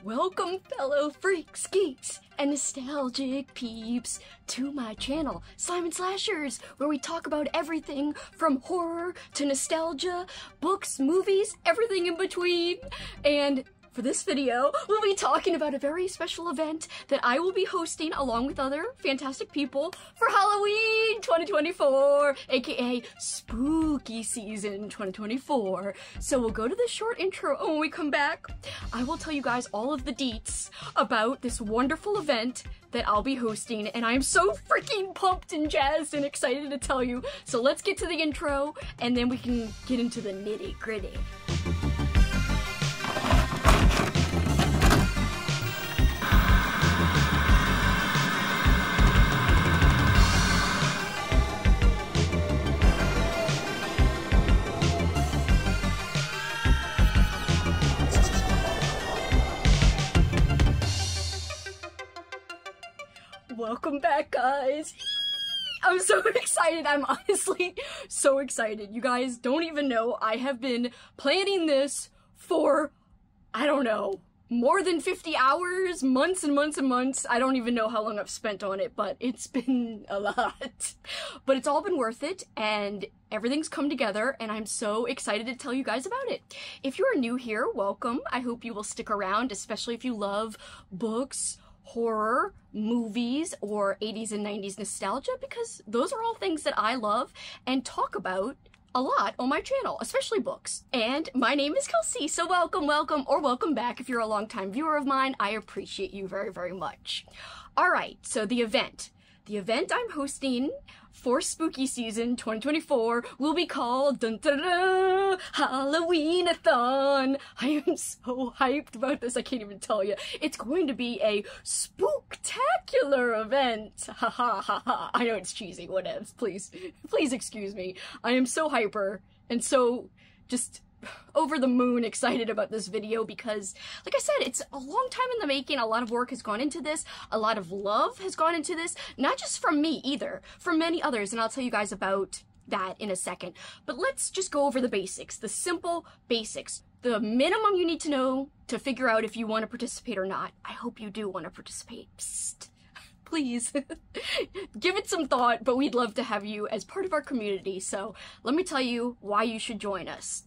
Welcome, fellow freaks, geeks, and nostalgic peeps to my channel, Slime & Slashers, where we talk about everything from horror to nostalgia, books, movies, everything in between. And for this video, we'll be talking about a very special event that I will be hosting along with other fantastic people for Halloween 2024, aka Spooky Season 2024. So we'll go to this short intro, and when we come back, I will tell you guys all of the deets about this wonderful event that I'll be hosting, and I'm so freaking pumped and jazzed and excited to tell you. So let's get to the intro, and then we can get into the nitty-gritty. Welcome back, guys. I'm so excited. I'm honestly so excited. You guys don't even know. I have been planning this for, I don't know, more than 50 hours, months and months and months. I don't even know how long I've spent on it, but it's been a lot. But it's all been worth it, and everything's come together, and I'm so excited to tell you guys about it. If you're new here, welcome. I hope you will stick around, especially if you love books, horror, movies, or 80s and 90s nostalgia, because those are all things that I love and talk about a lot on my channel, especially books. And my name is Kelsey, so welcome, or welcome back if you're a longtime viewer of mine. I appreciate you very, very much. Alright, so the event I'm hosting for Spooky Season 2024 will be called dun, dun, dun, Halloween-a-thon. I am so hyped about this, I can't even tell you. It's going to be a spooktacular event. Ha ha ha ha. I know it's cheesy, whatevs. Please excuse me. I am so hyper and so just over the moon excited about this video because, like I said, it's a long time in the making. A lot of work has gone into this. A lot of love has gone into this. Not just from me either, from many others, and I'll tell you guys about that in a second. But let's just go over the basics, the simple basics. The minimum you need to know to figure out if you want to participate or not. I hope you do want to participate. Psst. Please give it some thought, but we'd love to have you as part of our community. So let me tell you why you should join us.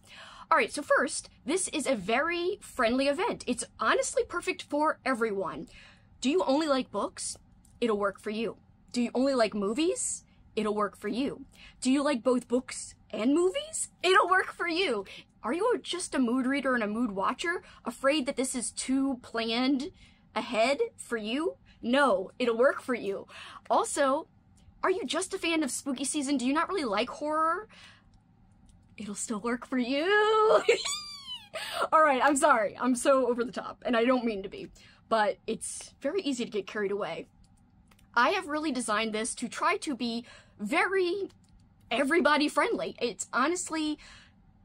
Alright, so first, this is a very friendly event. It's honestly perfect for everyone. Do you only like books? It'll work for you. Do you only like movies? It'll work for you. Do you like both books and movies? It'll work for you. Are you just a mood reader and a mood watcher, afraid that this is too planned ahead for you? No, it'll work for you. Also, are you just a fan of Spooky Season? Do you not really like horror? It'll still work for you. Alright, I'm sorry. I'm so over the top, and I don't mean to be, but it's very easy to get carried away. I have really designed this to try to be very everybody friendly. It's honestly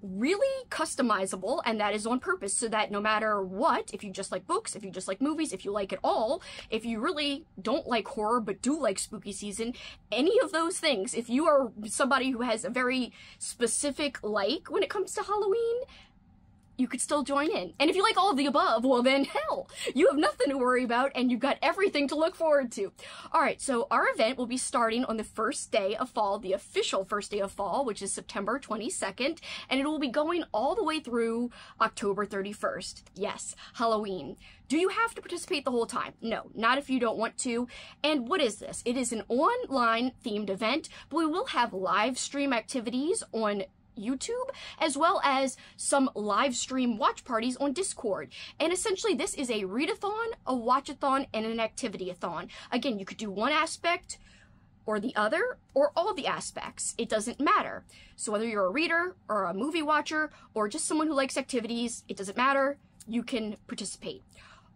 really customizable, and that is on purpose, so that no matter what, if you just like books, if you just like movies, if you like it all, if you really don't like horror but do like Spooky Season, any of those things, if you are somebody who has a very specific like when it comes to Halloween, you could still join in. And if you like all of the above, well then, hell, you have nothing to worry about and you've got everything to look forward to. Alright, so our event will be starting on the first day of fall, the official first day of fall, which is September 22nd, and it will be going all the way through October 31st. Yes, Halloween. Do you have to participate the whole time? No, not if you don't want to. And what is this? It is an online themed event, but we will have live stream activities on YouTube, as well as some live stream watch parties on Discord. And essentially this is a readathon, a watchathon, and an activity-a-thon. Again, you could do one aspect or the other, or all the aspects. It doesn't matter. So whether you're a reader or a movie watcher or just someone who likes activities, it doesn't matter. You can participate.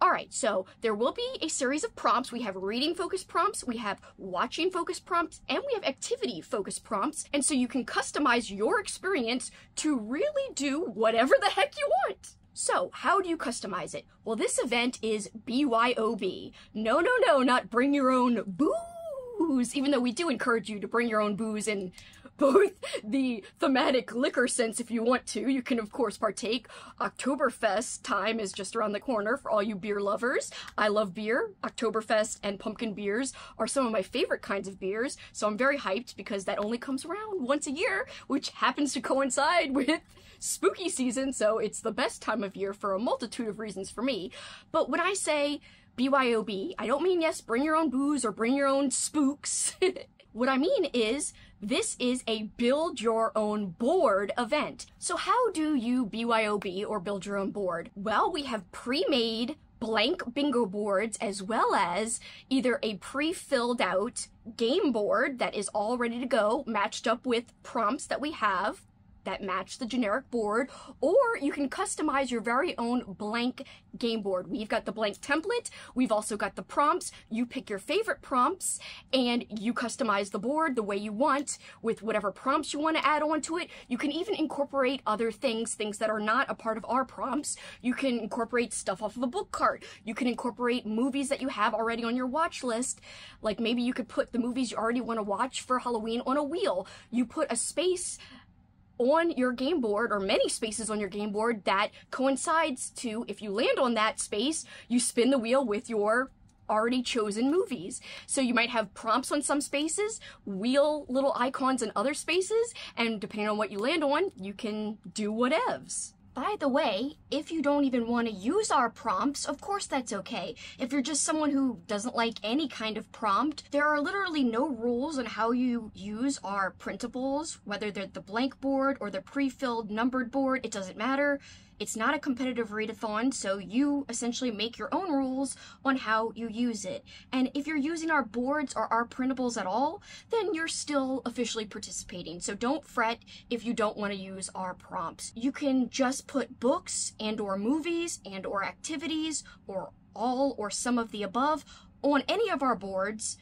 Alright, so there will be a series of prompts. We have reading-focused prompts, we have watching-focused prompts, and we have activity-focused prompts. And so you can customize your experience to really do whatever the heck you want. So, how do you customize it? Well, this event is BYOB. No, not bring your own booze, even though we do encourage you to bring your own booze and both the thematic liquor sense if you want to. You can, of course, partake. Oktoberfest time is just around the corner for all you beer lovers. I love beer. Oktoberfest and pumpkin beers are some of my favorite kinds of beers, so I'm very hyped because that only comes around once a year, which happens to coincide with spooky season, so it's the best time of year for a multitude of reasons for me. But when I say BYOB, I don't mean, yes, bring your own booze or bring your own spooks. What I mean is, this is a build your own board event. So how do you BYOB or build your own board? Well, we have pre-made blank bingo boards as well as either a pre-filled out game board that is all ready to go, matched up with prompts that we have that match the generic board, or you can customize your very own blank game board. We've got the blank template, we've also got the prompts. You pick your favorite prompts and you customize the board the way you want with whatever prompts you want to add on to it. You can even incorporate other things that are not a part of our prompts. You can incorporate stuff off of a book cart. You can incorporate movies that you have already on your watch list. Like maybe you could put the movies you already want to watch for Halloween on a wheel. You put a space on your game board, or many spaces on your game board, that coincides to, if you land on that space, you spin the wheel with your already chosen movies. So you might have prompts on some spaces, wheel little icons in other spaces, and depending on what you land on, you can do whatevs. By the way, if you don't even want to use our prompts, of course that's okay. If you're just someone who doesn't like any kind of prompt, there are literally no rules on how you use our printables, whether they're the blank board or the pre-filled numbered board, it doesn't matter. It's not a competitive readathon, so you essentially make your own rules on how you use it. And if you're using our boards or our printables at all, then you're still officially participating. So don't fret if you don't want to use our prompts. You can just put books and or movies and or activities or all or some of the above on any of our boards,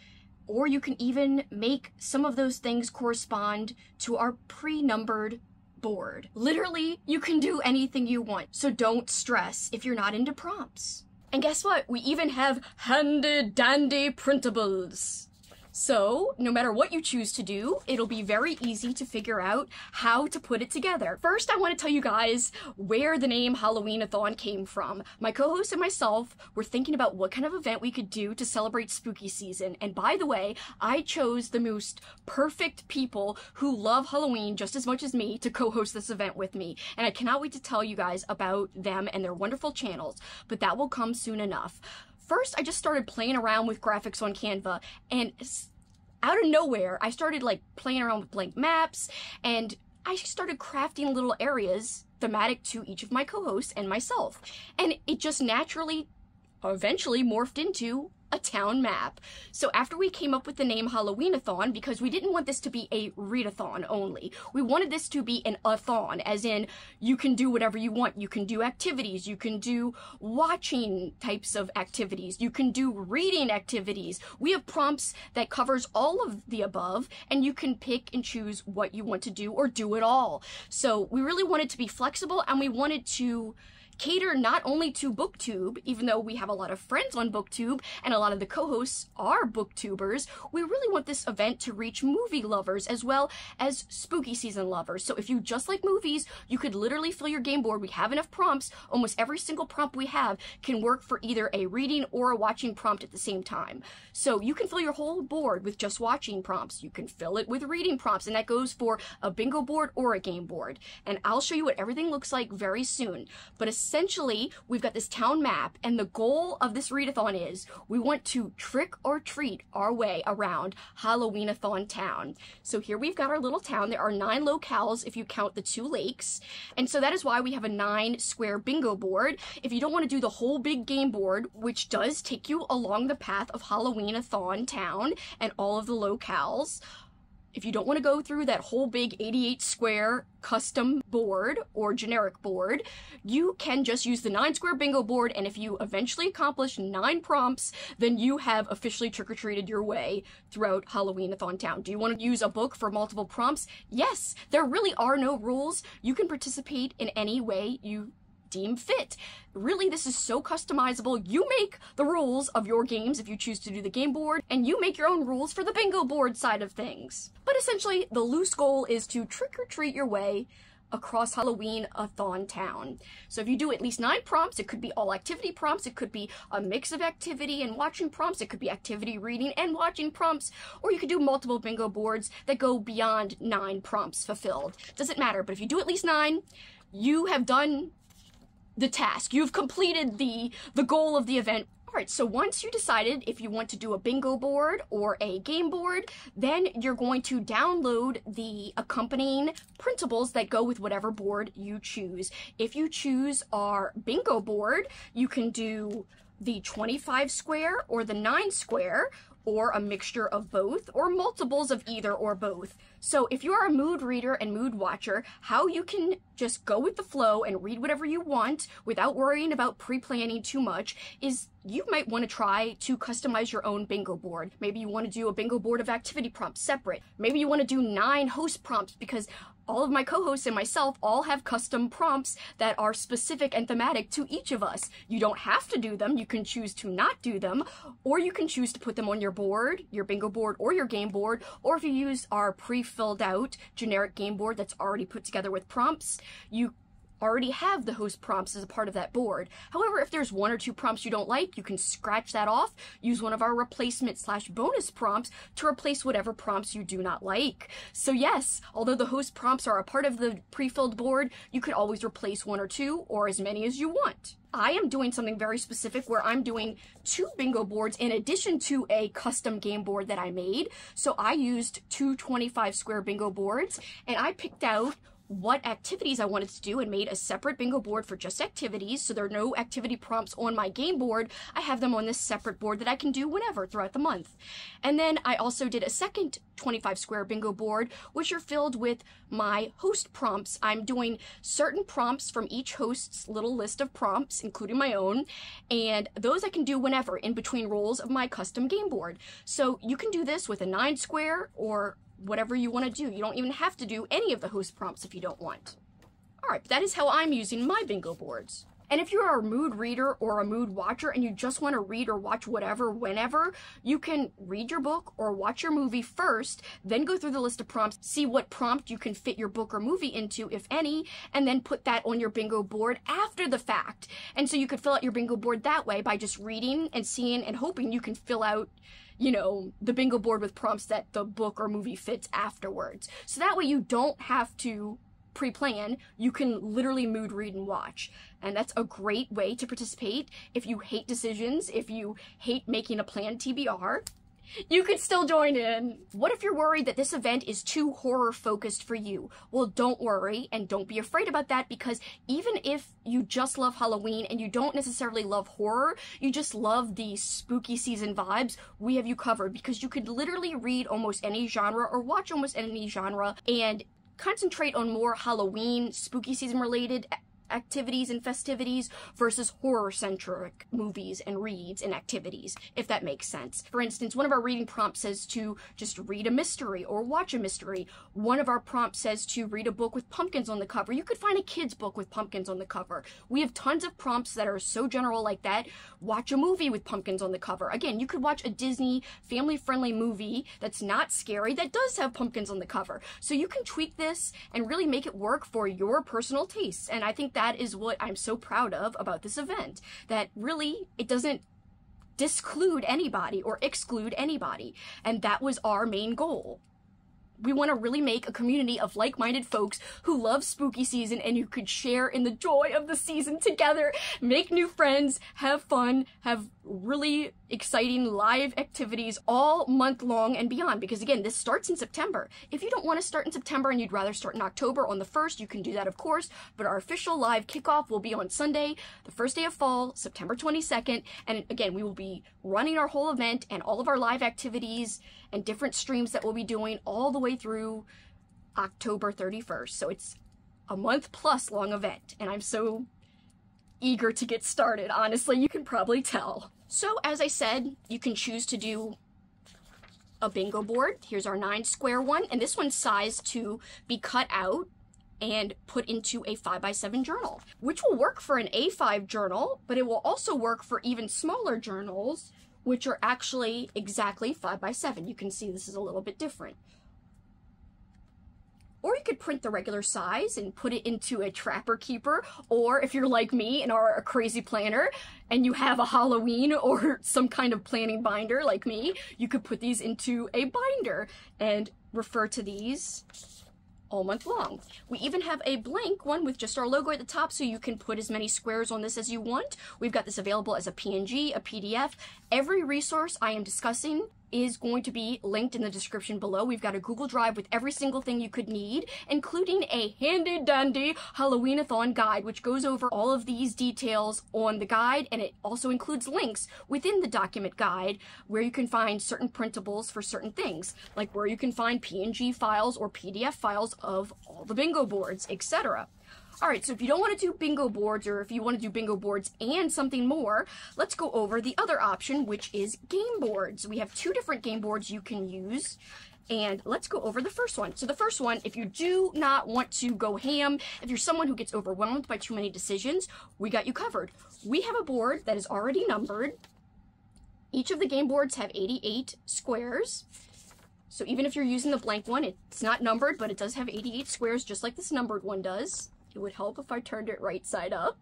or you can even make some of those things correspond to our pre-numbered board. Literally, you can do anything you want, so don't stress if you're not into prompts. And guess what? We even have handy dandy printables. So, no matter what you choose to do, it'll be very easy to figure out how to put it together. First, I want to tell you guys where the name Halloween-a-thon came from. My co-host and myself were thinking about what kind of event we could do to celebrate spooky season. And by the way, I chose the most perfect people who love Halloween just as much as me to co-host this event with me. And I cannot wait to tell you guys about them and their wonderful channels, but that will come soon enough. First, I just started playing around with graphics on Canva, and out of nowhere, I started like playing around with blank maps, and I started crafting little areas thematic to each of my co-hosts and myself. And it just naturally, eventually morphed into a town map. So after we came up with the name Halloween-a-thon, because we didn't want this to be a readathon only, we wanted this to be an a-thon, as in you can do whatever you want. You can do activities, you can do watching types of activities, you can do reading activities. We have prompts that covers all of the above, and you can pick and choose what you want to do or do it all. So we really wanted to be flexible, and we wanted to cater not only to BookTube, even though we have a lot of friends on BookTube and a lot of the co-hosts are BookTubers, we really want this event to reach movie lovers as well as spooky season lovers. So if you just like movies, you could literally fill your game board. We have enough prompts. Almost every single prompt we have can work for either a reading or a watching prompt at the same time. So you can fill your whole board with just watching prompts. You can fill it with reading prompts, and that goes for a bingo board or a game board. And I'll show you what everything looks like very soon. But essentially, we've got this town map, and the goal of this readathon is we want to trick or treat our way around Halloween-a-thon town. So here we've got our little town. There are 9 locales if you count the 2 lakes, and so that is why we have a 9-square bingo board. If you don't want to do the whole big game board, which does take you along the path of Halloween-a-thon town and all of the locales, if you don't want to go through that whole big 88-square custom board or generic board, you can just use the 9-square bingo board, and if you eventually accomplish 9 prompts, then you have officially trick-or-treated your way throughout Halloween-a-thon town. Do you want to use a book for multiple prompts? Yes, there really are no rules. You can participate in any way you deem fit. Really, this is so customizable. You make the rules of your games if you choose to do the game board, and you make your own rules for the bingo board side of things. But essentially, the loose goal is to trick or treat your way across Halloween-a-thon town. So if you do at least 9 prompts, it could be all activity prompts, it could be a mix of activity and watching prompts, it could be activity reading and watching prompts, or you could do multiple bingo boards that go beyond 9 prompts fulfilled. Doesn't matter, but if you do at least 9, you have done the task. You've completed the goal of the event. Alright, so once you decided if you want to do a bingo board or a game board, then you're going to download the accompanying printables that go with whatever board you choose. If you choose our bingo board, you can do the 25 square or the 9 square, or a mixture of both, or multiples of either or both. So if you are a mood reader and mood watcher, how you can just go with the flow and read whatever you want without worrying about pre-planning too much is you might want to try to customize your own bingo board. Maybe you want to do a bingo board of activity prompts separate. Maybe you want to do 9 host prompts because all of my co-hosts and myself all have custom prompts that are specific and thematic to each of us. You don't have to do them, you can choose to not do them, or you can choose to put them on your board, your bingo board, or your game board, or if you use our pre-filled out generic game board that's already put together with prompts, you already have the host prompts as a part of that board. However, if there's 1 or 2 prompts you don't like, you can scratch that off, use one of our replacement/bonus prompts to replace whatever prompts you do not like. So yes, although the host prompts are a part of the pre-filled board, you could always replace 1 or 2 or as many as you want. I am doing something very specific where I'm doing 2 bingo boards in addition to a custom game board that I made. So I used 2 25 square bingo boards, and I picked out what activities I wanted to do and made a separate bingo board for just activities, so there are no activity prompts on my game board. I have them on this separate board that I can do whenever throughout the month. And then I also did a second 25 square bingo board, which are filled with my host prompts. I'm doing certain prompts from each host's little list of prompts, including my own, and those I can do whenever in between rolls of my custom game board. So you can do this with a 9 square or whatever you want to do. You don't even have to do any of the host prompts if you don't want. Alright, that is how I'm using my bingo boards. And if you're a mood reader or a mood watcher and you just want to read or watch whatever whenever, you can read your book or watch your movie first, then go through the list of prompts, see what prompt you can fit your book or movie into, if any, and then put that on your bingo board after the fact. And so you could fill out your bingo board that way by just reading and seeing and hoping you can fill out, you know, the bingo board with prompts that the book or movie fits afterwards. So that way you don't have to pre-plan, you can literally mood read and watch. And that's a great way to participate. If you hate decisions, if you hate making a plan TBR, you could still join in. What if you're worried that this event is too horror focused for you? Well, don't worry and don't be afraid about that, because even if you just love Halloween and you don't necessarily love horror, you just love the spooky season vibes, we have you covered, because you could literally read almost any genre or watch almost any genre and concentrate on more Halloween, spooky season related activities and festivities versus horror-centric movies and reads and activities, if that makes sense. For instance, one of our reading prompts says to just read a mystery or watch a mystery. One of our prompts says to read a book with pumpkins on the cover. You could find a kid's book with pumpkins on the cover. We have tons of prompts that are so general like that. Watch a movie with pumpkins on the cover. Again, you could watch a Disney family-friendly movie that's not scary that does have pumpkins on the cover. So you can tweak this and really make it work for your personal tastes. And I think that is what I'm so proud of about this event, that really it doesn't disclude anybody or exclude anybody, and that was our main goal. We want to really make a community of like-minded folks who love spooky season and who could share in the joy of the season together, make new friends, have fun, have really exciting live activities all month long and beyond, because again, this starts in September. If you don't want to start in September and you'd rather start in October on the 1st, you can do that, of course, but our official live kickoff will be on Sunday, the first day of fall, September 22nd, and again, we will be running our whole event and all of our live activities and different streams that we'll be doing all the way through October 31st. So it's a month plus long event, and I'm so eager to get started. Honestly, you can probably tell. So as I said, you can choose to do a bingo board. Here's our 9 square one, and this one's sized to be cut out and put into a 5x7 journal, which will work for an A5 journal, but it will also work for even smaller journals, which are actually exactly 5x7. You can see this is a little bit different. Or you could print the regular size and put it into a Trapper Keeper, or if you're like me and are a crazy planner and you have a Halloween or some kind of planning binder like me, you could put these into a binder and refer to these all month long. We even have a blank one with just our logo at the top, so you can put as many squares on this as you want. We've got this available as a PNG, a PDF. Every resource I am discussing is going to be linked in the description below. We've got a Google Drive with every single thing you could need, including a handy-dandy Halloween-a-thon guide, which goes over all of these details on the guide, and it also includes links within the document guide where you can find certain printables for certain things, like where you can find PNG files or PDF files of all the bingo boards, etc. Alright, so if you don't want to do bingo boards, or if you want to do bingo boards and something more, let's go over the other option, which is game boards. We have two different game boards you can use, and let's go over the first one. So the first one, if you do not want to go ham, if you're someone who gets overwhelmed by too many decisions, we got you covered. We have a board that is already numbered. Each of the game boards have 88 squares. So even if you're using the blank one, it's not numbered, but it does have 88 squares, just like this numbered one does. It would help if I turned it right side up.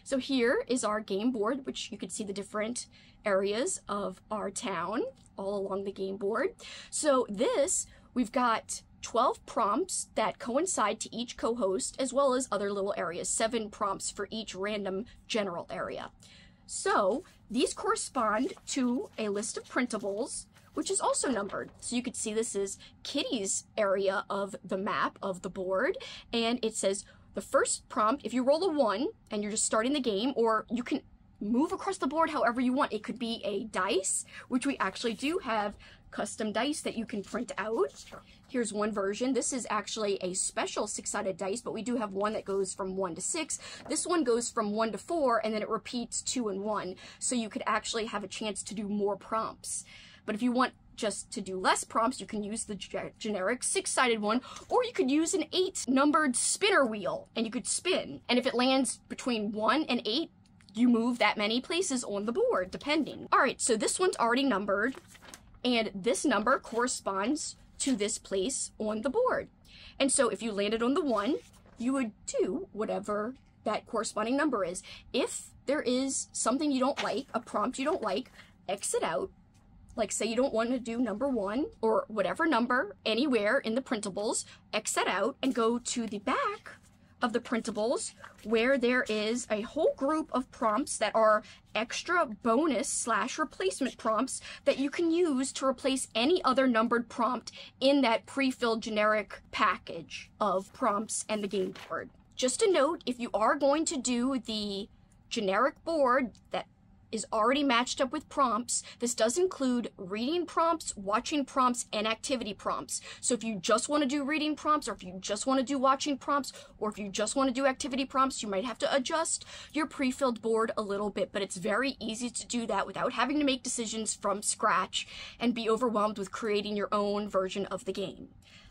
So here is our game board, which you can see the different areas of our town all along the game board. So this, we've got 12 prompts that coincide to each co-host, as well as other little areas, 7 prompts for each random general area. So these correspond to a list of printables, which is also numbered. So you could see this is Kitty's area of the map of the board, and it says the first prompt, if you roll a 1 and you're just starting the game, or you can move across the board however you want. It could be a dice, which we actually do have custom dice that you can print out. Here's one version. This is actually a special 6-sided dice, but we do have one that goes from 1 to 6. This one goes from 1 to 4, and then it repeats 2 and 1. So you could actually have a chance to do more prompts. But if you want just to do less prompts, you can use the generic 6-sided one, or you could use an 8-numbered spinner wheel, and you could spin. And if it lands between 1 and 8, you move that many places on the board, depending. All right, so this one's already numbered, and this number corresponds to this place on the board. And so if you landed on the 1, you would do whatever that corresponding number is. If there is something you don't like, a prompt you don't like, exit out. Like, say you don't want to do number 1 or whatever number anywhere in the printables, exit out and go to the back of the printables where there is a whole group of prompts that are extra bonus / replacement prompts that you can use to replace any other numbered prompt in that pre-filled generic package of prompts and the game board. Just a note, if you are going to do the generic board that is already matched up with prompts, this does include reading prompts, watching prompts, and activity prompts. So if you just want to do reading prompts, or if you just want to do watching prompts, or if you just want to do activity prompts, you might have to adjust your pre-filled board a little bit, but it's very easy to do that without having to make decisions from scratch and be overwhelmed with creating your own version of the game.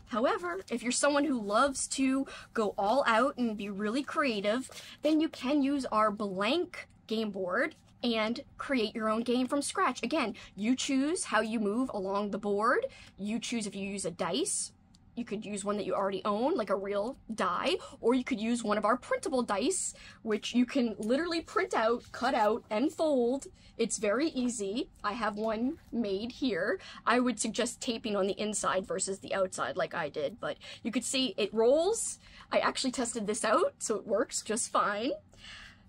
However, if you're someone who loves to go all out and be really creative, then you can use our blank game board and create your own game from scratch. Again, you choose how you move along the board. You choose if you use a dice. You could use one that you already own, like a real die, or you could use one of our printable dice, which you can literally print out, cut out, and fold. It's very easy. I have one made here. I would suggest taping on the inside versus the outside like I did, but you could see it rolls. I actually tested this out, so it works just fine.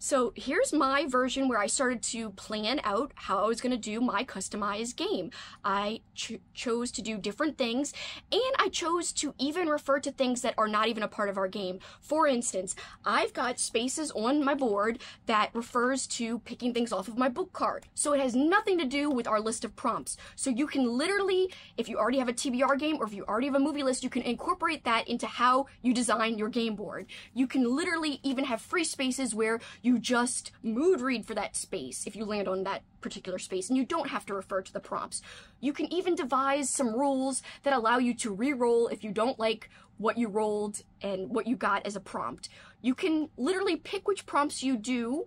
So here's my version where I started to plan out how I was going to do my customized game. I chose to do different things, and I chose to even refer to things that are not even a part of our game. For instance, I've got spaces on my board that refers to picking things off of my book card. So it has nothing to do with our list of prompts. So you can literally, if you already have a TBR game or if you already have a movie list, you can incorporate that into how you design your game board. You can literally even have free spaces where you You just mood read for that space if you land on that particular space, and you don't have to refer to the prompts. You can even devise some rules that allow you to re-roll if you don't like what you rolled and what you got as a prompt. You can literally pick which prompts you do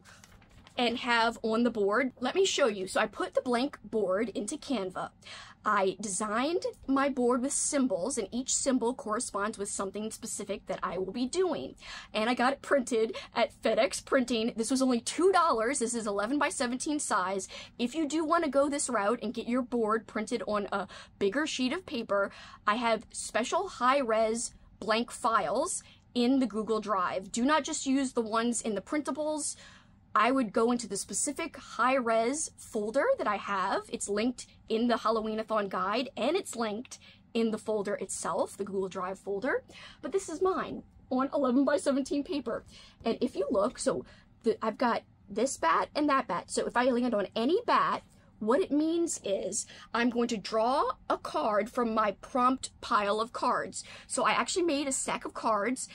and have on the board. Let me show you. So I put the blank board into Canva. I designed my board with symbols, and each symbol corresponds with something specific that I will be doing. And I got it printed at FedEx Printing. This was only $2. This is 11 by 17 size. If you do want to go this route and get your board printed on a bigger sheet of paper, I have special high-res blank files in the Google Drive. Do not just use the ones in the Printables. I would go into the specific high-res folder that I have. It's linked in the Halloween-a-thon guide, and it's linked in the folder itself, the Google Drive folder. But this is mine on 11 by 17 paper. And if you look, so I've got this bat and that bat. So if I land on any bat, what it means is I'm going to draw a card from my prompt pile of cards. So I actually made a stack of cards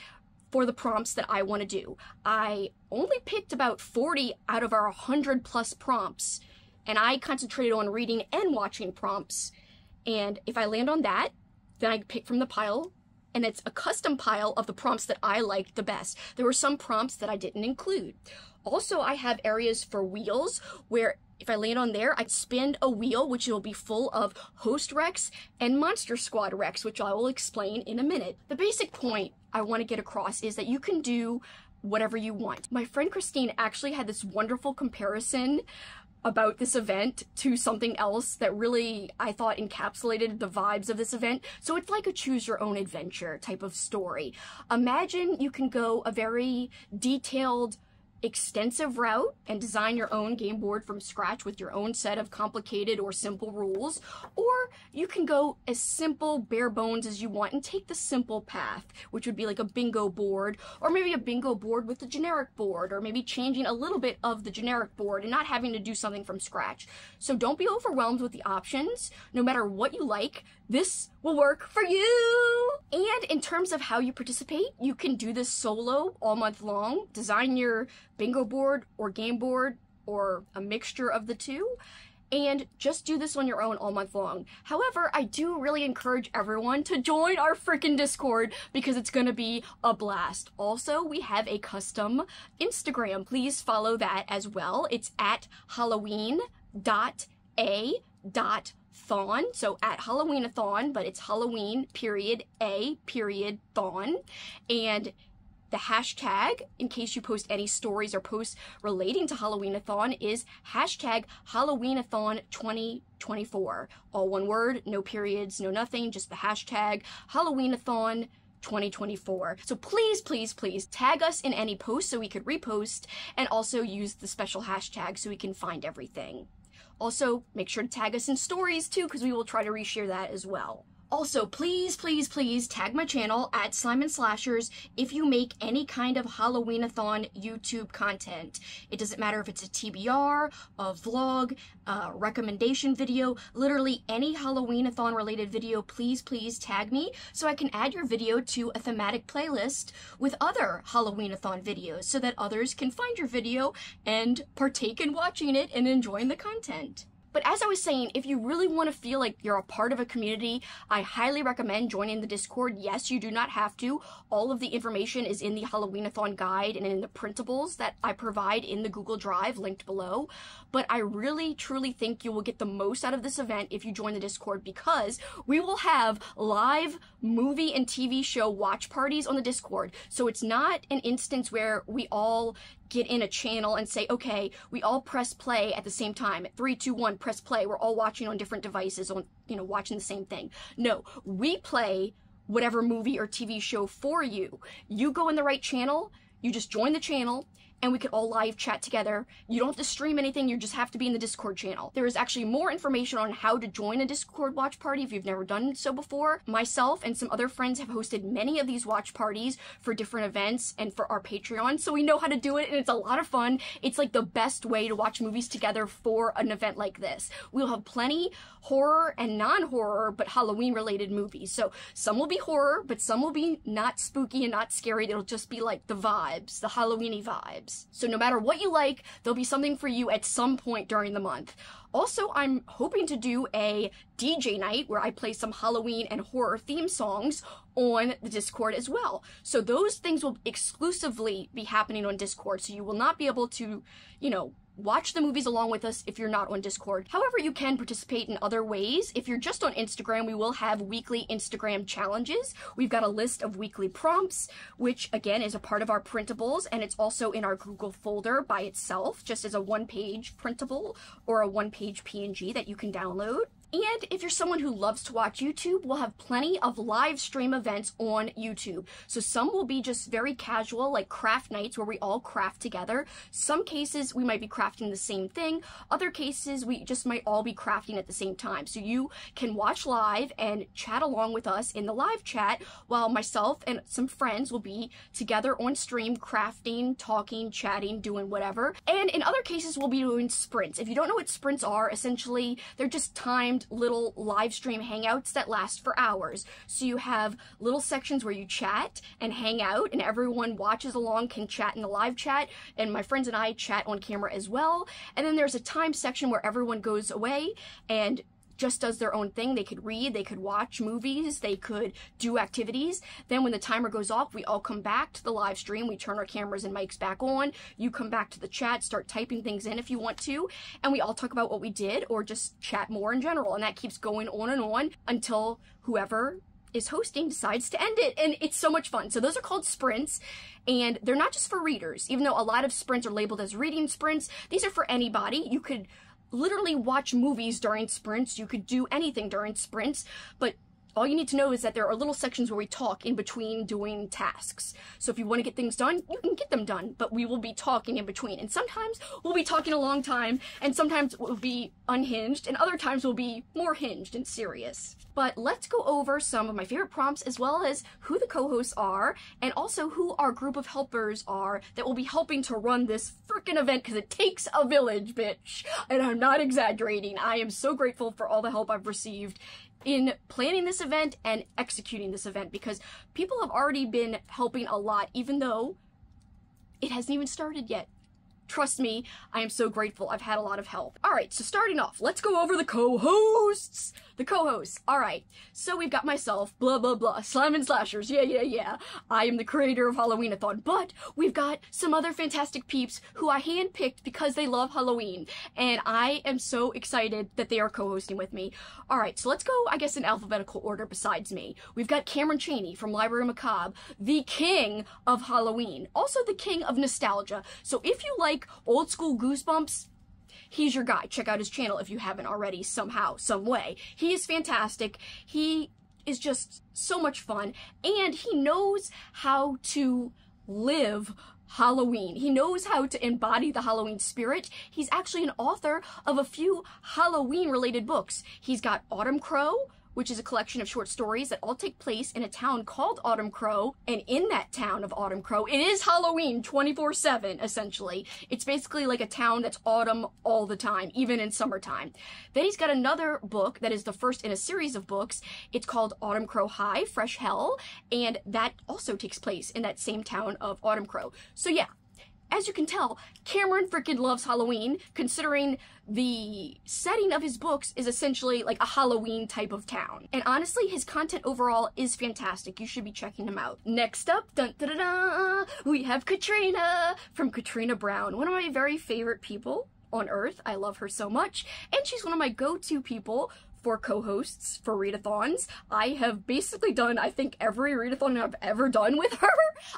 for the prompts that I want to do. I only picked about 40 out of our 100 plus prompts, and I concentrated on reading and watching prompts. And if I land on that, then I pick from the pile, and it's a custom pile of the prompts that I liked the best. There were some prompts that I didn't include. Also, I have areas for wheels where if I land on there, I spin a wheel, which will be full of host Rex and Monster Squad Rex, which I will explain in a minute. The basic point I want to get across is that you can do whatever you want. My friend Christine actually had this wonderful comparison about this event to something else that really, I thought, encapsulated the vibes of this event. So it's like a choose your own adventure type of story. Imagine you can go a very detailed, extensive route and design your own game board from scratch with your own set of complicated or simple rules, or you can go as simple, bare bones as you want and take the simple path, which would be like a bingo board, or maybe a bingo board with a generic board, or maybe changing a little bit of the generic board and not having to do something from scratch. So don't be overwhelmed with the options. No matter what you like, this will work for you. And in terms of how you participate, you can do this solo all month long. Design your bingo board or game board or a mixture of the two, and just do this on your own all month long. However, I do really encourage everyone to join our freaking Discord because it's gonna be a blast. Also, we have a custom Instagram. Please follow that as well. It's at Halloween.a.thon. So at Halloween-a-thon, but it's Halloween.a.thon. And the hashtag, in case you post any stories or posts relating to Halloween-a-thon, is hashtag Halloween-a-thon 2024. All one word, no periods, no nothing, just the hashtag Halloween-a-thon 2024. So please, please, please tag us in any post so we could repost, and also use the special hashtag so we can find everything. Also, make sure to tag us in stories too, because we will try to reshare that as well. Also, please, please, please tag my channel at Simon Slashers if you make any kind of Halloween-a-thon YouTube content. It doesn't matter if it's a TBR, a vlog, a recommendation video, literally any Halloween-a-thon related video, please, please tag me so I can add your video to a thematic playlist with other Halloween-a-thon videos so that others can find your video and partake in watching it and enjoying the content. But as I was saying, if you really want to feel like you're a part of a community, I highly recommend joining the Discord. Yes, you do not have to. All of the information is in the Halloween-a-thon guide and in the printables that I provide in the Google Drive linked below. But I really, truly think you will get the most out of this event if you join the Discord, because we will have live movie and TV show watch parties on the Discord. So it's not an instance where we all get in a channel and say, okay, we all press play at the same time. 3, 2, 1, press play. We're all watching on different devices, on, watching the same thing. No, we play whatever movie or TV show for you. You go in the right channel, you just join the channel, and we could all live chat together. You don't have to stream anything, you just have to be in the Discord channel. There is actually more information on how to join a Discord watch party if you've never done so before. Myself and some other friends have hosted many of these watch parties for different events and for our Patreon, so we know how to do it, and it's a lot of fun. It's like the best way to watch movies together for an event like this. We'll have plenty horror and non-horror, but Halloween-related movies. So some will be horror, but some will be not spooky and not scary. It'll just be like the vibes, the Halloween-y vibes. vibes. So no matter what you like, there'll be something for you at some point during the month. Also, I'm hoping to do a DJ night where I play some Halloween and horror theme songs on the Discord as well. So those things will exclusively be happening on Discord, so you will not be able to, you know, watch the movies along with us if you're not on Discord. However, you can participate in other ways. If you're just on Instagram, we will have weekly Instagram challenges. We've got a list of weekly prompts, which again is a part of our printables, and it's also in our Google folder by itself, just as a one-page printable or a one-page PNG that you can download. And if you're someone who loves to watch YouTube, we'll have plenty of live stream events on YouTube. So some will be just very casual, like craft nights where we all craft together. Some cases we might be crafting the same thing. Other cases we just might all be crafting at the same time. So you can watch live and chat along with us in the live chat while myself and some friends will be together on stream crafting, talking, chatting, doing whatever. And in other cases we'll be doing sprints. If you don't know what sprints are, essentially they're just timed little live stream hangouts that last for hours. So you have little sections where you chat and hang out and everyone watches along, can chat in the live chat, and my friends and I chat on camera as well. And then there's a time section where everyone goes away and just does their own thing. They could read, they could watch movies, they could do activities. Then when the timer goes off, we all come back to the live stream, we turn our cameras and mics back on, you come back to the chat, start typing things in if you want to, and we all talk about what we did or just chat more in general, and that keeps going on and on until whoever is hosting decides to end it, and it's so much fun. So those are called sprints, and they're not just for readers. Even though a lot of sprints are labeled as reading sprints, these are for anybody. You could literally watch movies during sprints, you could do anything during sprints, but all you need to know is that there are little sections where we talk in between doing tasks. So if you want to get things done, you can get them done, but we will be talking in between. And sometimes we'll be talking a long time, and sometimes we'll be unhinged, and other times we'll be more hinged and serious. But let's go over some of my favorite prompts, as well as who the co-hosts are, and also who our group of helpers are that will be helping to run this freaking event, because it takes a village, bitch. And I'm not exaggerating. I am so grateful for all the help I've received in planning this event and executing this event, because people have already been helping a lot, even though it hasn't even started yet. Trust me, I am so grateful. I've had a lot of help. Alright, so starting off, let's go over the co-hosts. The co-hosts. Alright, so we've got myself, blah blah blah, Slime and Slashers, yeah. I am the creator of Halloween-a-thon, but we've got some other fantastic peeps who I handpicked because they love Halloween, and I am so excited that they are co-hosting with me. Alright, so let's go, I guess, in alphabetical order besides me. We've got Cameron Chaney from Library Macabre, the king of Halloween, also the king of nostalgia. So if you like old school Goosebumps, he's your guy. Check out his channel if you haven't already somehow, some way. He is fantastic. He is just so much fun, and he knows how to live Halloween. He knows how to embody the Halloween spirit. He's actually an author of a few Halloween-related books. He's got Autumn Crow, which is a collection of short stories that all take place in a town called Autumn Crow, and in that town of Autumn Crow, it is Halloween 24/7, essentially. It's basically like a town that's autumn all the time, even in summertime. Then he's got another book that is the first in a series of books. It's called Autumn Crow High, Fresh Hell, and that also takes place in that same town of Autumn Crow. So yeah, as you can tell, Cameron freaking loves Halloween, considering the setting of his books is essentially like a Halloween type of town. And honestly, his content overall is fantastic. You should be checking him out. Next up, dun, da, da, da, we have Katrina from Katrina Brown, one of my very favorite people on earth. I love her so much, and she's one of my go-to people for co-hosts for readathons. I have basically done, I think, every readathon I've ever done with her.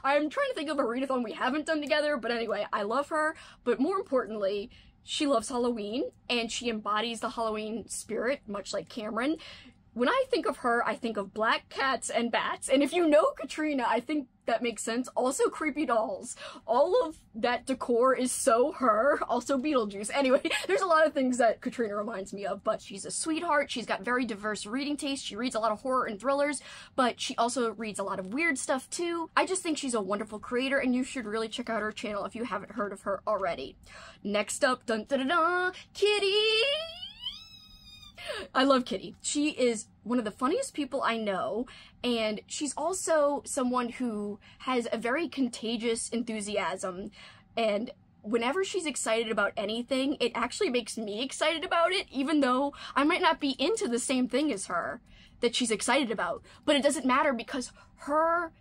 I'm trying to think of a readathon we haven't done together, but anyway, I love her, but more importantly, she loves Halloween, and she embodies the Halloween spirit, much like Cameron. When I think of her, I think of black cats and bats, and if you know Katrina, I think that makes sense. Also creepy dolls. All of that decor is so her. Also Beetlejuice. Anyway, there's a lot of things that Katrina reminds me of, but she's a sweetheart. She's got very diverse reading taste. She reads a lot of horror and thrillers, but she also reads a lot of weird stuff too. I just think she's a wonderful creator, and you should really check out her channel if you haven't heard of her already. Next up, dun da da da, Kitty! I love Kitty. She is one of the funniest people I know, and she's also someone who has a very contagious enthusiasm. and whenever she's excited about anything, it actually makes me excited about it, even though I might not be into the same thing as her that she's excited about. But it doesn't matter because her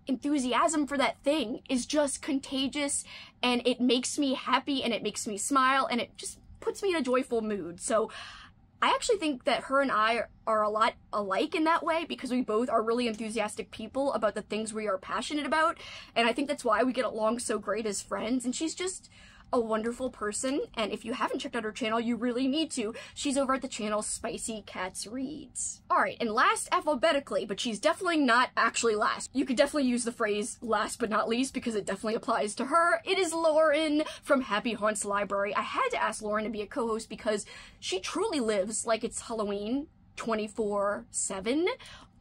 enthusiasm for that thing is just contagious, and it makes me happy, and it makes me smile, and it just puts me in a joyful mood. So I actually think that her and I are a lot alike in that way, because we both are really enthusiastic people about the things we are passionate about, and I think that's why we get along so great as friends. And she's just a wonderful person, and if you haven't checked out her channel, you really need to. She's over at the channel Spicy Cats Reads. Alright, and last alphabetically, but she's definitely not actually last. You could definitely use the phrase last but not least because it definitely applies to her. It is Lauren from Happy Haunts Library. I had to ask Lauren to be a co-host because she truly lives like it's Halloween 24/7.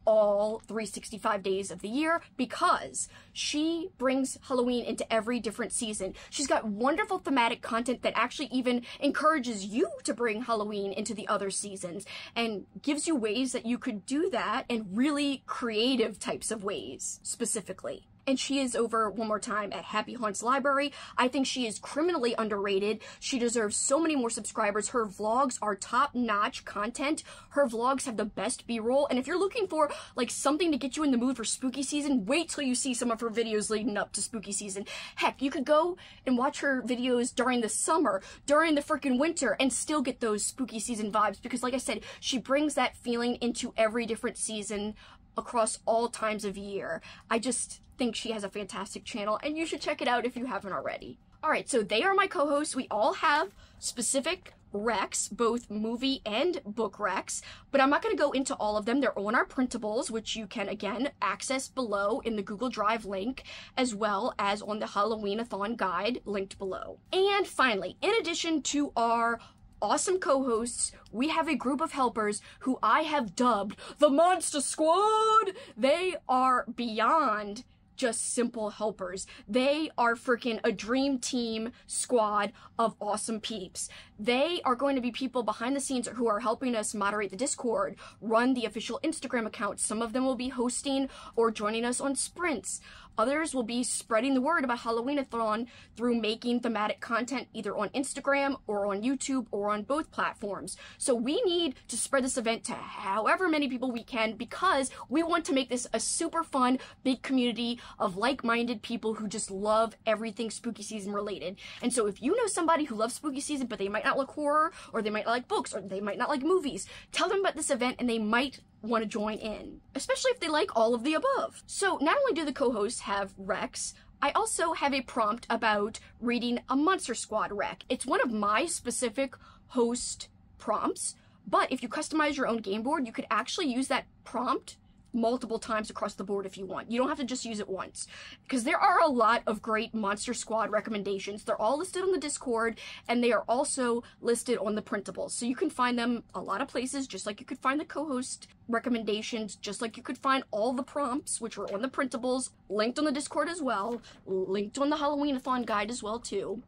All 365 days of the year, because she brings Halloween into every different season. She's got wonderful thematic content that actually even encourages you to bring Halloween into the other seasons and gives you ways that you could do that in really creative types of ways specifically. And she is over, one more time, at Happy Haunts Library. I think she is criminally underrated. She deserves so many more subscribers. Her vlogs are top-notch content. Her vlogs have the best B-roll. And if you're looking for, like, something to get you in the mood for spooky season, wait till you see some of her videos leading up to spooky season. Heck, you could go and watch her videos during the summer, during the freaking winter, and still get those spooky season vibes. Because, like I said, she brings that feeling into every different season across all times of year. I just think she has a fantastic channel, and you should check it out if you haven't already. Alright, so they are my co-hosts. We all have specific recs, both movie and book recs, but I'm not going to go into all of them. They're on our Printables, which you can, again, access below in the Google Drive link, as well as on the Halloween-a-thon guide linked below. And finally, in addition to our awesome co-hosts, we have a group of helpers who I have dubbed the Monster Squad. They are beyond just simple helpers. They are freaking a dream team squad of awesome peeps. They are going to be people behind the scenes who are helping us moderate the Discord, run the official Instagram account. Some of them will be hosting or joining us on sprints. Others will be spreading the word about Halloween-a-thon through making thematic content either on Instagram or on YouTube or on both platforms. So we need to spread this event to however many people we can, because we want to make this a super fun, big community of like-minded people who just love everything spooky season related. And so if you know somebody who loves spooky season, but they might not like horror, or they might not like books, or they might not like movies, tell them about this event and they might want to join in, especially if they like all of the above. So not only do the co-hosts have recs, I also have a prompt about reading a Monster Squad rec. It's one of my specific host prompts, but if you customize your own game board, you could actually use that prompt multiple times across the board if you want. You don't have to just use it once, because there are a lot of great Monster Squad recommendations. They're all listed on the Discord, and they are also listed on the Printables. So you can find them a lot of places, just like you could find the co-host recommendations, just like you could find all the prompts, which are on the Printables, linked on the Discord as well, linked on the Halloween-a-thon guide as well too.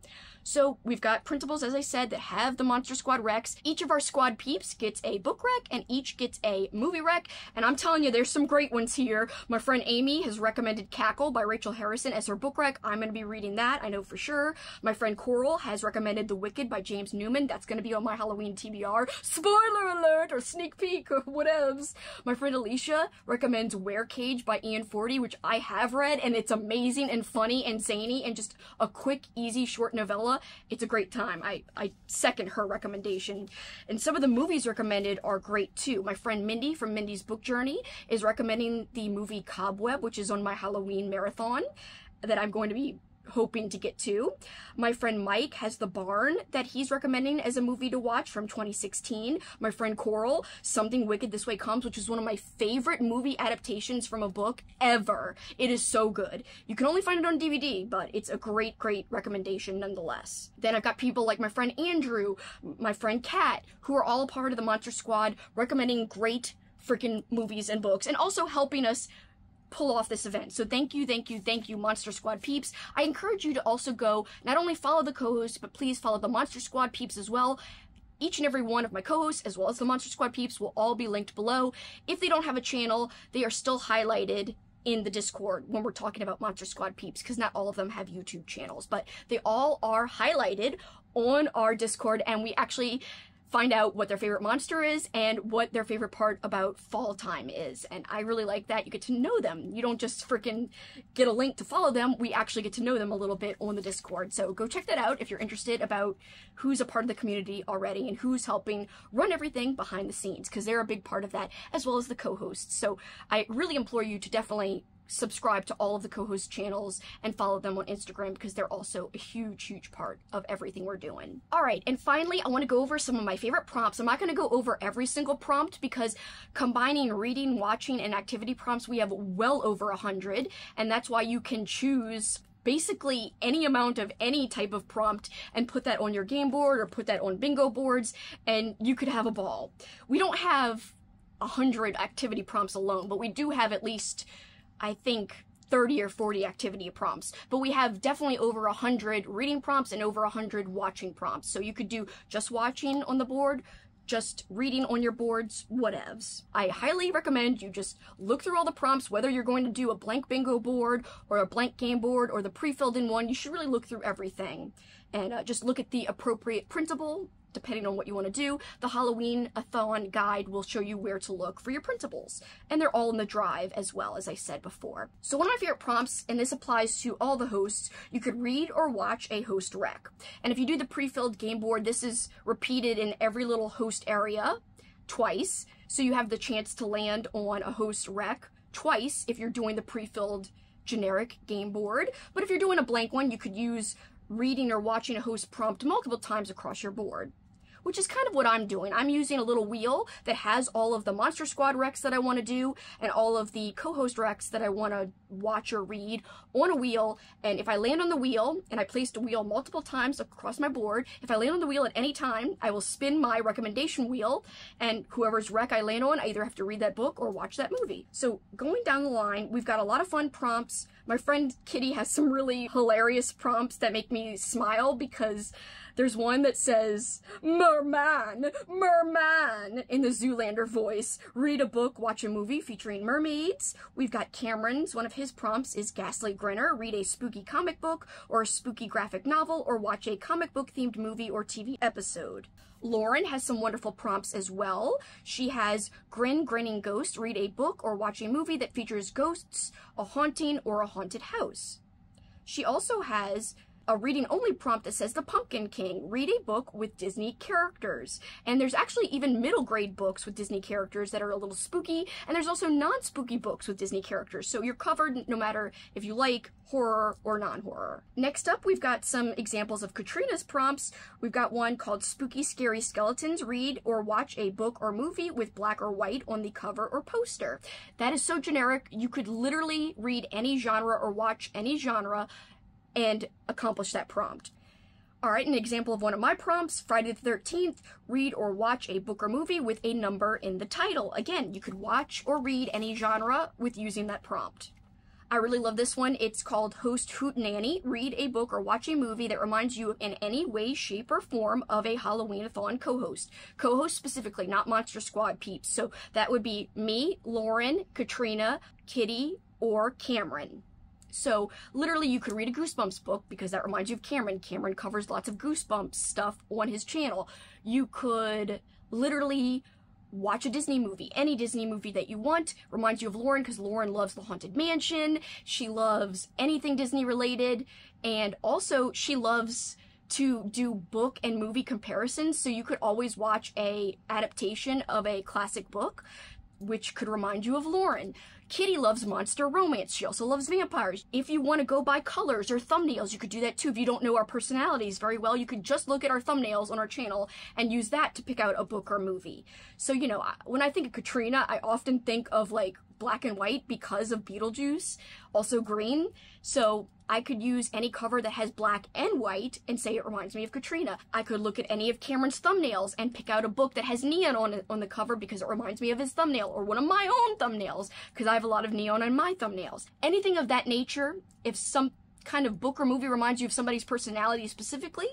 So we've got Printables, as I said, that have the Monster Squad recs. Each of our squad peeps gets a book rec, and each gets a movie rec. And I'm telling you, there's some great ones here. My friend Amy has recommended Cackle by Rachel Harrison as her book rec. I'm going to be reading that, I know for sure. My friend Coral has recommended The Wicked by James Newman. That's going to be on my Halloween TBR. Spoiler alert, or sneak peek, or whatevs. My friend Alicia recommends Werecage by Ian Forty, which I have read, and it's amazing and funny and zany and just a quick, easy, short novella. It's a great time. I second her recommendation. And some of the movies recommended are great too. My friend Mindy from Mindy's Book Journey is recommending the movie Cobweb, which is on my Halloween marathon that I'm going to be hoping to get to. My friend Mike has The Barn that he's recommending as a movie to watch from 2016. My friend Coral, Something Wicked This Way Comes, which is one of my favorite movie adaptations from a book ever. It is so good. You can only find it on DVD, but it's a great, great recommendation nonetheless. Then I've got people like my friend Andrew, my friend Kat, who are all a part of the Monster Squad, recommending great freaking movies and books, and also helping us pull off this event. So thank you, thank you, thank you, Monster Squad peeps. I encourage you to also go, not only follow the co-hosts, but please follow the Monster Squad peeps as well. Each and every one of my co-hosts, as well as the Monster Squad peeps, will all be linked below. If they don't have a channel, they are still highlighted in the Discord when we're talking about Monster Squad peeps, because not all of them have YouTube channels, but they all are highlighted on our Discord, and we actually find out what their favorite monster is and what their favorite part about fall time is. And I really like that. You get to know them. You don't just freaking get a link to follow them. We actually get to know them a little bit on the Discord. So go check that out if you're interested about who's a part of the community already and who's helping run everything behind the scenes, because they're a big part of that, as well as the co-hosts. So I really implore you to definitely subscribe to all of the co-host channels and follow them on Instagram, because they're also a huge part of everything we're doing. Alright, and finally, I want to go over some of my favorite prompts. I'm not going to go over every single prompt, because combining reading, watching, and activity prompts, we have well over 100, and that's why you can choose basically any amount of any type of prompt and put that on your game board or put that on bingo boards, and you could have a ball. We don't have 100 activity prompts alone, but we do have at least, I think, 30 or 40 activity prompts, but we have definitely over 100 reading prompts and over 100 watching prompts. So you could do just watching on the board, just reading on your boards, whatevs. I highly recommend you just look through all the prompts, whether you're going to do a blank bingo board or a blank game board or the pre-filled in one. You should really look through everything and just look at the appropriate printable depending on what you want to do. The Halloween-a-thon guide will show you where to look for your printables, and they're all in the drive as well, as I said before. So one of my favorite prompts, and this applies to all the hosts, you could read or watch a host rec. And if you do the pre-filled game board, this is repeated in every little host area twice, so you have the chance to land on a host rec twice if you're doing the pre-filled generic game board. But if you're doing a blank one, you could use reading or watching a host prompt multiple times across your board, which is kind of what I'm doing. I'm using a little wheel that has all of the Monster Squad recs that I want to do and all of the co-host recs that I want to watch or read on a wheel. And if I land on the wheel, and I placed a wheel multiple times across my board, if I land on the wheel at any time, I will spin my recommendation wheel, and whoever's rec I land on, I either have to read that book or watch that movie. So going down the line, we've got a lot of fun prompts. My friend Kitty has some really hilarious prompts that make me smile, because there's one that says, "Merman, merman," in the Zoolander voice. Read a book, watch a movie featuring mermaids. We've got Cameron's, one of his prompts is Ghastly Grinner. Read a spooky comic book or a spooky graphic novel, or watch a comic book themed movie or TV episode. Lauren has some wonderful prompts as well. She has Grinning Ghost. Read a book or watch a movie that features ghosts, a haunting, or a haunted house. She also has a reading only prompt that says The Pumpkin King. Read a book with Disney characters. And there's actually even middle grade books with Disney characters that are a little spooky, and there's also non-spooky books with Disney characters, so you're covered no matter if you like horror or non-horror. Next up, we've got some examples of Katrina's prompts. We've got one called Spooky Scary Skeletons. Read or watch a book or movie with black or white on the cover or poster. That is so generic. You could literally read any genre or watch any genre and accomplish that prompt. Alright, an example of one of my prompts, Friday the 13th, read or watch a book or movie with a number in the title. Again, you could watch or read any genre with using that prompt. I really love this one. It's called Host Hootenanny. Read a book or watch a movie that reminds you in any way, shape, or form of a Halloween-a-thon co-host. Co-host specifically, not Monster Squad peeps. So that would be me, Lauren, Katrina, Kitty, or Cameron. So literally you could read a Goosebumps book because that reminds you of Cameron. Cameron covers lots of Goosebumps stuff on his channel. You could literally watch a Disney movie. Any Disney movie that you want reminds you of Lauren, because Lauren loves the Haunted Mansion. She loves anything Disney related, and also she loves to do book and movie comparisons, so you could always watch a adaptation of a classic book, which could remind you of Lauren. Kitty loves monster romance. She also loves vampires. If you want to go by colors or thumbnails, you could do that too. If you don't know our personalities very well, you could just look at our thumbnails on our channel and use that to pick out a book or movie. So, you know, when I think of Katrina, I often think of like black and white because of Beetlejuice, also green. So I could use any cover that has black and white and say it reminds me of Katrina. I could look at any of Cameron's thumbnails and pick out a book that has neon on the cover because it reminds me of his thumbnail, or one of my own thumbnails because I have a lot of neon on my thumbnails. Anything of that nature, if some kind of book or movie reminds you of somebody's personality specifically,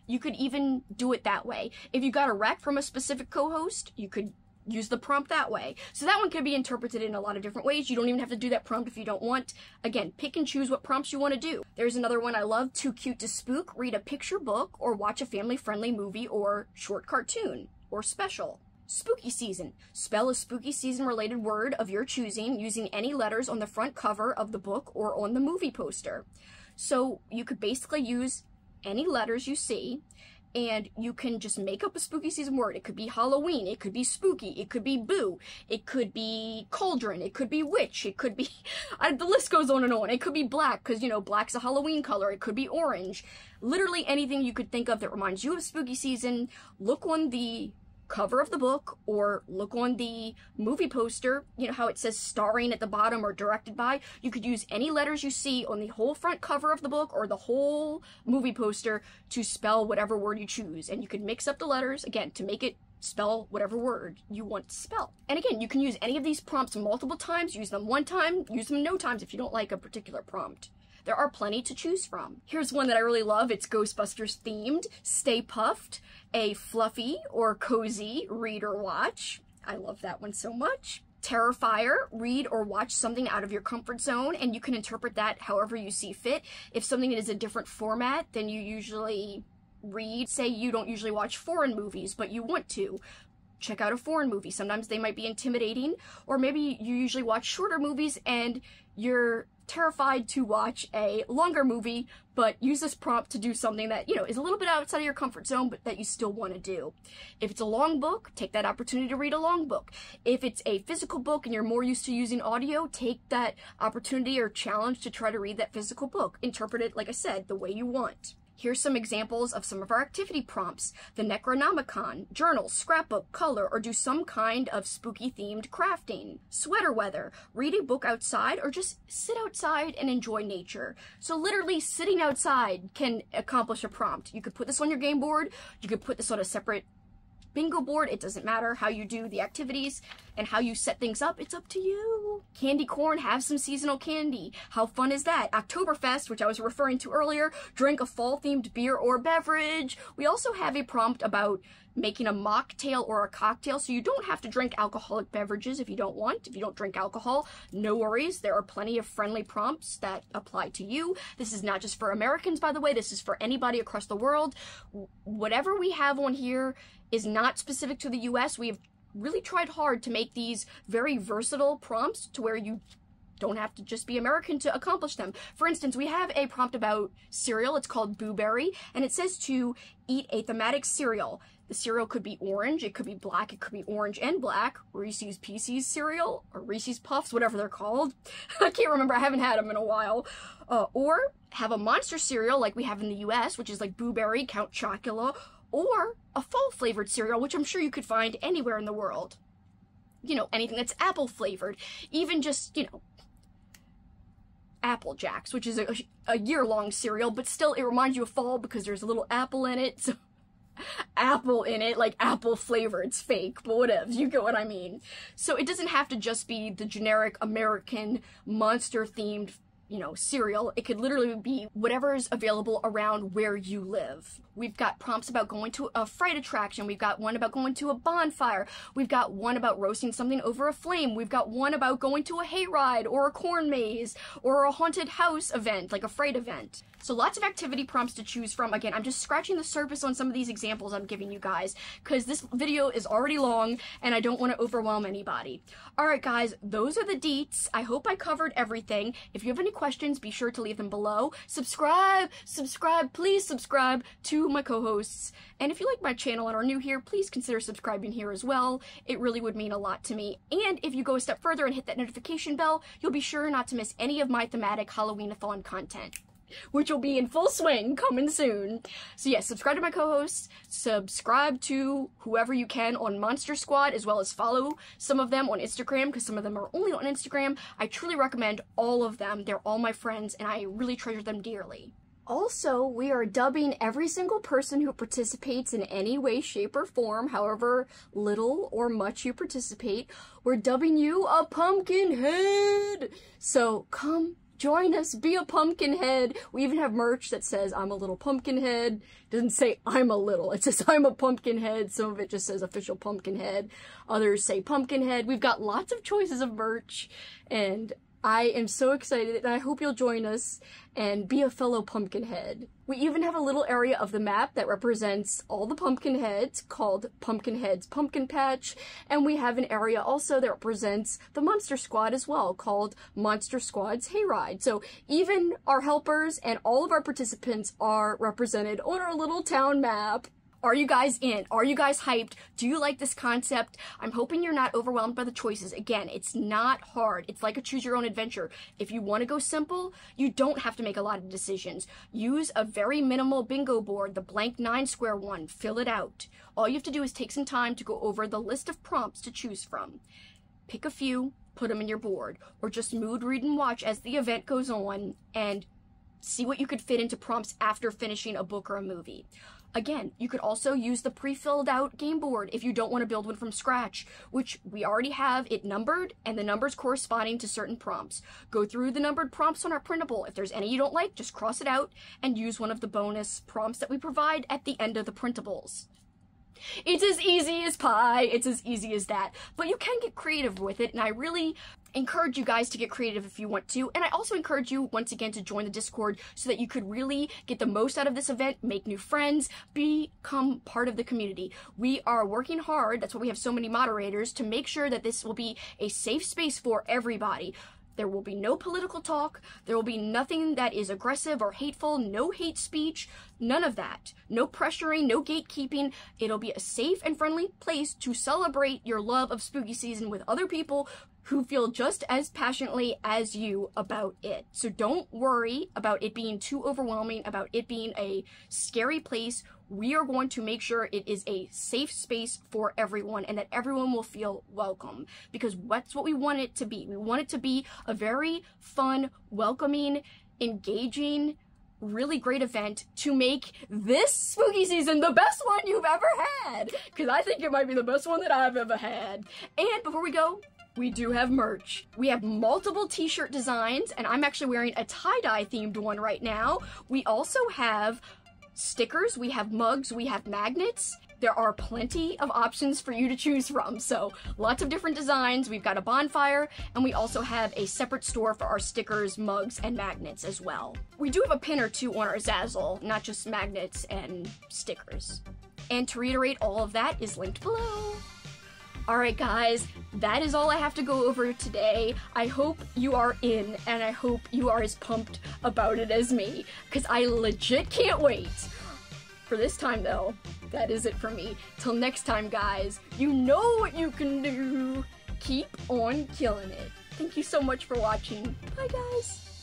you could even do it that way. If you got a rec from a specific co-host, you could use the prompt that way. So that one can be interpreted in a lot of different ways. You don't even have to do that prompt if you don't want. Again, pick and choose what prompts you want to do. There's another one I love, too cute to spook, read a picture book, or watch a family-friendly movie or short cartoon, or special. Spooky season. Spell a spooky season related word of your choosing using any letters on the front cover of the book or on the movie poster. So you could basically use any letters you see, and you can just make up a spooky season word. It could be Halloween, it could be spooky, it could be boo, it could be cauldron, it could be witch, it could be, the list goes on and on. It could be black, because, you know, black's a Halloween color. It could be orange. Literally anything you could think of that reminds you of spooky season. Look on the cover of the book or look on the movie poster, you know how it says starring at the bottom or directed by. You could use any letters you see on the whole front cover of the book or the whole movie poster to spell whatever word you choose, and you can mix up the letters again to make it spell whatever word you want to spell. And again, you can use any of these prompts multiple times, use them one time, use them no times if you don't like a particular prompt. There are plenty to choose from. Here's one that I really love. It's Ghostbusters themed. Stay puffed, a fluffy or cozy read or watch. I love that one so much. Terrifier, read or watch something out of your comfort zone, and you can interpret that however you see fit. If something is a different format than you usually read, say you don't usually watch foreign movies, but you want to, check out a foreign movie. Sometimes they might be intimidating, or maybe you usually watch shorter movies and you're terrified to watch a longer movie, but use this prompt to do something that, you know, is a little bit outside of your comfort zone, but that you still want to do. If it's a long book, take that opportunity to read a long book. If it's a physical book and you're more used to using audio, take that opportunity or challenge to try to read that physical book. Interpret it, like I said, the way you want. Here's some examples of some of our activity prompts. The Necronomicon, journal, scrapbook, color, or do some kind of spooky themed crafting. Sweater weather, read a book outside or just sit outside and enjoy nature. So literally sitting outside can accomplish a prompt. You could put this on your game board, you could put this on a separate bingo board. It doesn't matter how you do the activities and how you set things up. It's up to you. Candy corn, have some seasonal candy. How fun is that? Oktoberfest, which I was referring to earlier, drink a fall-themed beer or beverage. We also have a prompt about making a mocktail or a cocktail, so you don't have to drink alcoholic beverages if you don't want. If you don't drink alcohol, no worries. There are plenty of friendly prompts that apply to you. This is not just for Americans, by the way. This is for anybody across the world. Whatever we have on here is not specific to the US. We have really tried hard to make these very versatile prompts to where you don't have to just be American to accomplish them. For instance, we have a prompt about cereal. It's called Booberry, and it says to eat a thematic cereal. The cereal could be orange, it could be black, it could be orange and black. Reese's Pieces cereal, or Reese's Puffs, whatever they're called. I can't remember, I haven't had them in a while. Or have a monster cereal like we have in the US, which is like Booberry, Count Chocula, or a fall-flavored cereal, which I'm sure you could find anywhere in the world. You know, anything that's apple-flavored. Even just, you know, Apple Jacks, which is a year-long cereal, but still it reminds you of fall because there's a little apple in it. So apple in it, like apple flavor, it's fake, but whatever, you get what I mean. So it doesn't have to just be the generic American monster-themed, you know, cereal. It could literally be whatever is available around where you live. We've got prompts about going to a fright attraction. We've got one about going to a bonfire. We've got one about roasting something over a flame. We've got one about going to a hayride or a corn maze or a haunted house event, like a fright event. So lots of activity prompts to choose from. Again, I'm just scratching the surface on some of these examples I'm giving you guys because this video is already long and I don't want to overwhelm anybody. Alright guys, those are the deets. I hope I covered everything. If you have any questions, be sure to leave them below. Subscribe, please subscribe to my co-hosts. And if you like my channel and are new here, please consider subscribing here as well. It really would mean a lot to me. And if you go a step further and hit that notification bell, you'll be sure not to miss any of my thematic Halloween-a-thon content, which will be in full swing coming soon. So yes, subscribe to my co-hosts, subscribe to whoever you can on Monster Squad, as well as follow some of them on Instagram, because some of them are only on Instagram. I truly recommend all of them. They're all my friends, and I really treasure them dearly. Also, we are dubbing every single person who participates in any way, shape, or form, however little or much you participate. We're dubbing you a Pumpkinhead! So come Join us, be a Pumpkinhead. We even have merch that says I'm a little Pumpkinhead. It doesn't say I'm a little, it says I'm a Pumpkinhead. Some of it just says official Pumpkinhead. Others say Pumpkinhead. We've got lots of choices of merch, and I am so excited, and I hope you'll join us and be a fellow Pumpkinhead. We even have a little area of the map that represents all the Pumpkinheads called Pumpkinhead's Pumpkin Patch, and we have an area also that represents the Monster Squad as well, called Monster Squad's Hayride. So even our helpers and all of our participants are represented on our little town map. Are you guys in? Are you guys hyped? Do you like this concept? I'm hoping you're not overwhelmed by the choices. Again, it's not hard. It's like a choose your own adventure. If you want to go simple, you don't have to make a lot of decisions. Use a very minimal bingo board, the blank 9 square one. Fill it out. All you have to do is take some time to go over the list of prompts to choose from. Pick a few, put them in your board, or just mood, read, and watch as the event goes on, and see what you could fit into prompts after finishing a book or a movie. Again, you could also use the pre-filled out game board if you don't want to build one from scratch, which we already have it numbered and the numbers corresponding to certain prompts. Go through the numbered prompts on our printable. If there's any you don't like, just cross it out and use one of the bonus prompts that we provide at the end of the printables. It's as easy as pie, it's as easy as that, but you can get creative with it, and I really encourage you guys to get creative if you want to, and I also encourage you once again to join the Discord so that you could really get the most out of this event, make new friends, become part of the community. We are working hard, that's why we have so many moderators, to make sure that this will be a safe space for everybody. There will be no political talk, there will be nothing that is aggressive or hateful, no hate speech, none of that. No pressuring, no gatekeeping. It'll be a safe and friendly place to celebrate your love of spooky season with other people who feel just as passionately as you about it. So don't worry about it being too overwhelming, about it being a scary place. We are going to make sure it is a safe space for everyone and that everyone will feel welcome, because that's what we want it to be. We want it to be a very fun, welcoming, engaging, really great event to make this spooky season the best one you've ever had, because I think it might be the best one that I've ever had. And before we go, we do have merch. We have multiple t-shirt designs, and I'm actually wearing a tie-dye themed one right now. We also have stickers, we have mugs, we have magnets. There are plenty of options for you to choose from, so lots of different designs. We've got a bonfire, and we also have a separate store for our stickers, mugs, and magnets as well. We do have a pin or two on our Zazzle, not just magnets and stickers. And to reiterate, all of that is linked below. Alright guys, that is all I have to go over today. I hope you are in, and I hope you are as pumped about it as me, because I legit can't wait. For this time though, that is it for me. Till next time guys, you know what you can do. Keep on killing it. Thank you so much for watching. Bye guys.